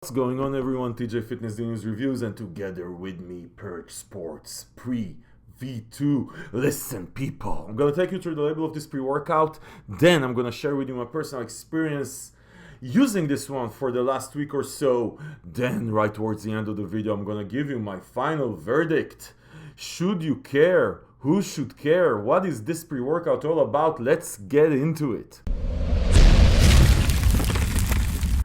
What's going on, everyone? TJ Fitness News Reviews, and together with me, Purge Sports PRE V2. Listen, people, I'm gonna take you through the label of this pre-workout. Then I'm gonna share with you my personal experience using this one for the last week or so. Then, right towards the end of the video, I'm gonna give you my final verdict. Should you care? Who should care? What is this pre-workout all about? Let's get into it.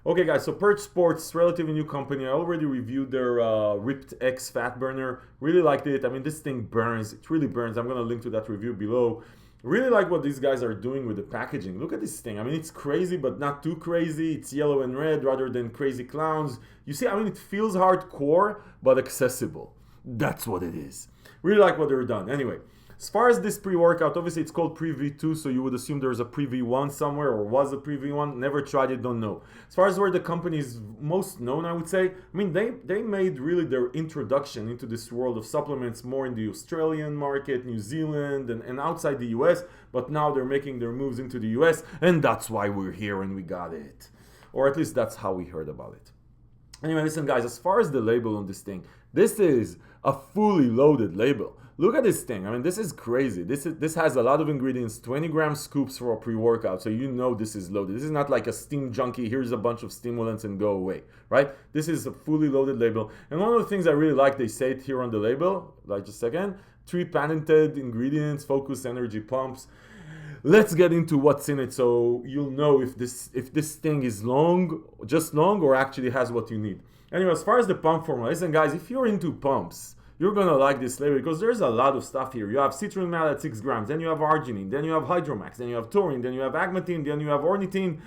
Okay guys, so Purge Sports, relatively new company. I already reviewed their Ripped X Fat Burner. Really liked it. I mean, this thing burns. It really burns. I'm going to link to that review below. Really like what these guys are doing with the packaging. Look at this thing. I mean, it's crazy, but not too crazy. It's yellow and red rather than crazy clowns. You see, I mean, it feels hardcore, but accessible. That's what it is. Really like what they're done. Anyway, as far as this pre-workout, obviously it's called PRE V2, so you would assume there's a PRE V1 somewhere, or was a PRE V1. Never tried it, don't know. As far as where the company is most known, I would say, I mean, they made really their introduction into this world of supplements more in the Australian market, New Zealand, and outside the US, but now they're making their moves into the US, and that's why we're here and we got it. Or at least that's how we heard about it. Anyway, listen guys, as far as the label on this thing, this is a fully loaded label. Look at this thing. I mean, this is crazy. This has a lot of ingredients, 20-gram scoops for a pre-workout, so you know this is loaded. This is not like a steam junkie, here's a bunch of stimulants and go away, right? This is a fully loaded label. And one of the things I really like, they say it here on the label, like just a second, 3 patented ingredients, focus, energy, pumps. Let's get into what's in it so you'll know if this thing is just long, or actually has what you need. Anyway, as far as the pump formula, listen guys, if you're into pumps, you're gonna like this label because there's a lot of stuff here. You have citrulline malate at 6 grams, then you have arginine, then you have hydromax, then you have taurine, then you have agmatine, then you have ornithine,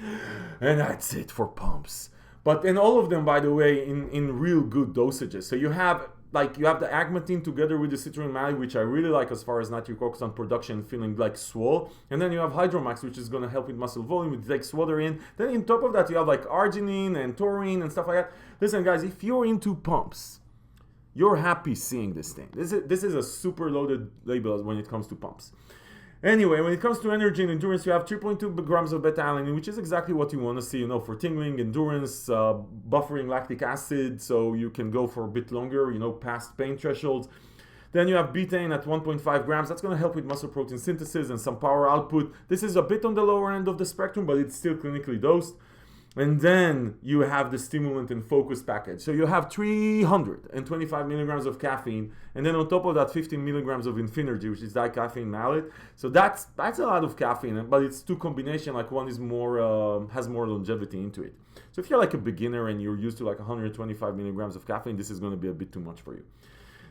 and that's it for pumps. But in all of them, by the way, in real good dosages. So you have the agmatine together with the citrulline malate, which I really like as far as nitric oxide production, feeling like swole. And then you have hydromax, which is going to help with muscle volume. It takes water in. Then on top of that, you have like arginine and taurine and stuff like that. Listen, guys, if you're into pumps, you're happy seeing this thing. This is a super loaded label when it comes to pumps. Anyway, when it comes to energy and endurance, you have 3.2 grams of beta-alanine, which is exactly what you want to see, you know, for tingling, endurance, buffering lactic acid, so you can go for a bit longer, you know, past pain thresholds. Then you have betaine at 1.5 grams. That's going to help with muscle protein synthesis and some power output. This is a bit on the lower end of the spectrum, but it's still clinically dosed. And then you have the stimulant and focus package. So you have 325 milligrams of caffeine, and then on top of that, 15 milligrams of Infinergy, which is dicaffeine malate. So that's a lot of caffeine, but it's two combination. Like one is more has more longevity into it. So if you're like a beginner and you're used to like 125 milligrams of caffeine, this is going to be a bit too much for you.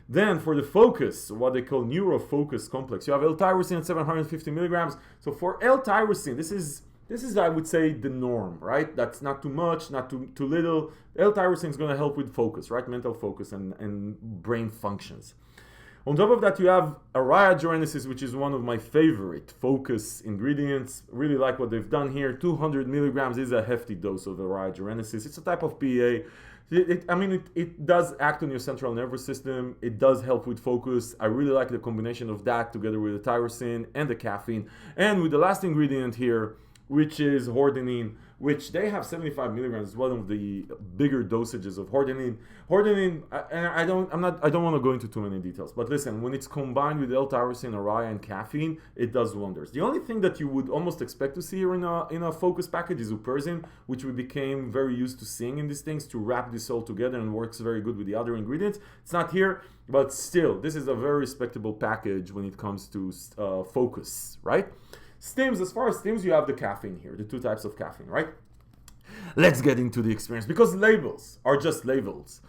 Then for the focus, what they call neurofocus complex, you have L-tyrosine at 750 milligrams. So for L-tyrosine, this is, I would say, the norm, right? That's not too much, not too little. L-tyrosine is going to help with focus, right? Mental focus and brain functions. On top of that, you have Arayagenesis, which is one of my favorite focus ingredients. Really like what they've done here. 200 milligrams is a hefty dose of Arayagenesis. It's a type of PA. It does act on your central nervous system. It does help with focus. I really like the combination of that together with the tyrosine and the caffeine. And with the last ingredient here, which is hordenine, which they have 75 milligrams. It's one of the bigger dosages of hordenine. Hordenine, I don't want to go into too many details, but listen, when it's combined with L-tyrosine, Araya, and caffeine, it does wonders. The only thing that you would almost expect to see here in a focus package is Uperzin, which we became very used to seeing in these things to wrap this all together and works very good with the other ingredients. It's not here, but still, this is a very respectable package when it comes to focus, right? Stims, as far as stims, you have the caffeine here, the 2 types of caffeine, right? Let's get into the experience, because labels are just labels.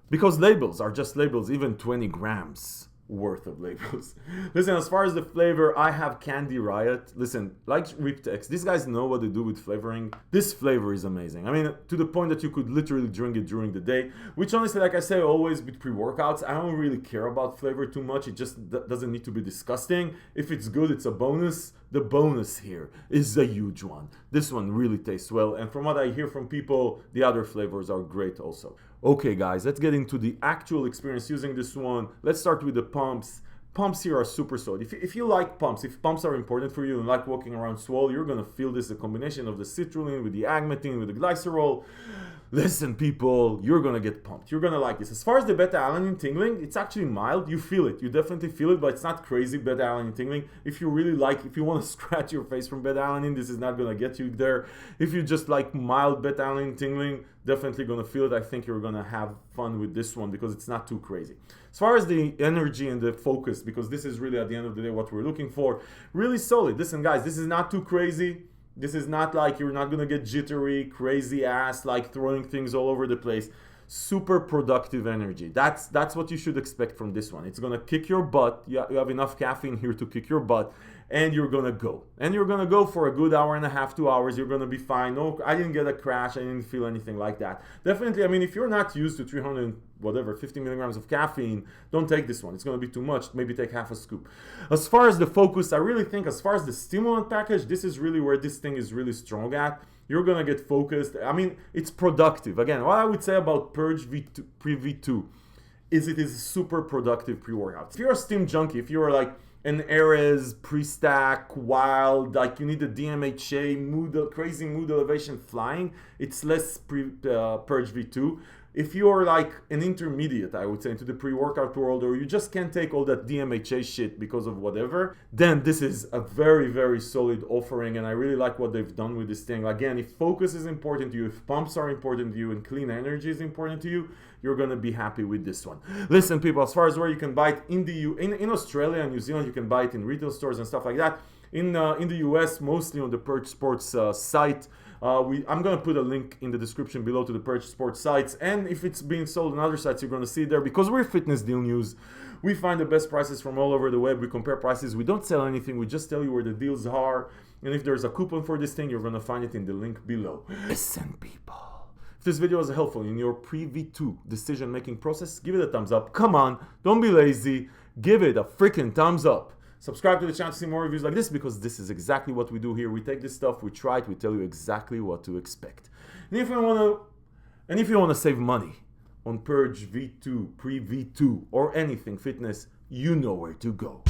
Because labels are just labels, even 20 grams worth of labels. Listen, as far as the flavor, I have Candy Riot. Listen, like Ripped X, these guys know what they do with flavoring. This flavor is amazing. I mean, to the point that you could literally drink it during the day, which honestly, like I say always with pre-workouts, I don't really care about flavor too much. It just doesn't need to be disgusting. If it's good, it's a bonus. The bonus here is a huge one. This one really tastes well, and from what I hear from people, the other flavors are great also. Okay guys, let's get into the actual experience using this one. Let's start with the pumps. Pumps here are super solid. If you like pumps, if pumps are important for you and like walking around swole, you're gonna feel this, a combination of the citrulline with the agmatine, with the glycerol. Listen, people, you're gonna get pumped. You're gonna like this. As far as the beta-alanine tingling, it's actually mild. You feel it. You definitely feel it, but it's not crazy beta-alanine tingling. If you really like, if you want to scratch your face from beta-alanine, this is not gonna get you there. If you just like mild beta-alanine tingling, definitely gonna feel it. I think you're gonna have fun with this one because it's not too crazy. As far as the energy and the focus, because this is really at the end of the day what we're looking for, really solid. Listen, guys, this is not too crazy. This is not like you're not gonna get jittery, crazy ass, like throwing things all over the place. Super productive energy. That's what you should expect from this one. It's gonna kick your butt. You have enough caffeine here to kick your butt, and you're gonna go. And you're gonna go for a good hour and a half, 2 hours. You're gonna be fine. No, I didn't get a crash. I didn't feel anything like that. Definitely, I mean, if you're not used to 50 milligrams of caffeine, don't take this one. It's gonna be too much. Maybe take half a scoop. As far as the focus, I really think as far as the stimulant package, this is really where this thing is really strong at. You're gonna get focused. I mean, it's productive. Again, what I would say about Purge PRE V2 is it is a super productive pre-workout. If you're a stim junkie, if you're like an Ares, pre-stack, wild, like you need a DMHA, crazy mood elevation flying, it's less Purge V2. If you're like an intermediate, I would say, into the pre-workout world, or you just can't take all that DMHA shit because of whatever, then this is a very, very solid offering, and I really like what they've done with this thing. Again, if focus is important to you, if pumps are important to you, and clean energy is important to you, you're gonna be happy with this one. Listen, people, as far as where you can buy it in Australia and New Zealand, you can buy it in retail stores and stuff like that. In the US, mostly on the Purge Sports site. I'm going to put a link in the description below to the Purge Sports sites, and if it's being sold on other sites, you're going to see it there. Because we're Fitness Deal News, we find the best prices from all over the web. We compare prices. We don't sell anything. We just tell you where the deals are, and if there's a coupon for this thing, you're going to find it in the link below. Listen, people, if this video was helpful in your PRE V2 decision-making process, give it a thumbs up. Come on, don't be lazy. Give it a freaking thumbs up. Subscribe to the channel to see more reviews like this, because this is exactly what we do here. We take this stuff, we try it, we tell you exactly what to expect. And if you want to save money on Purge V2, PRE V2, or anything fitness, you know where to go.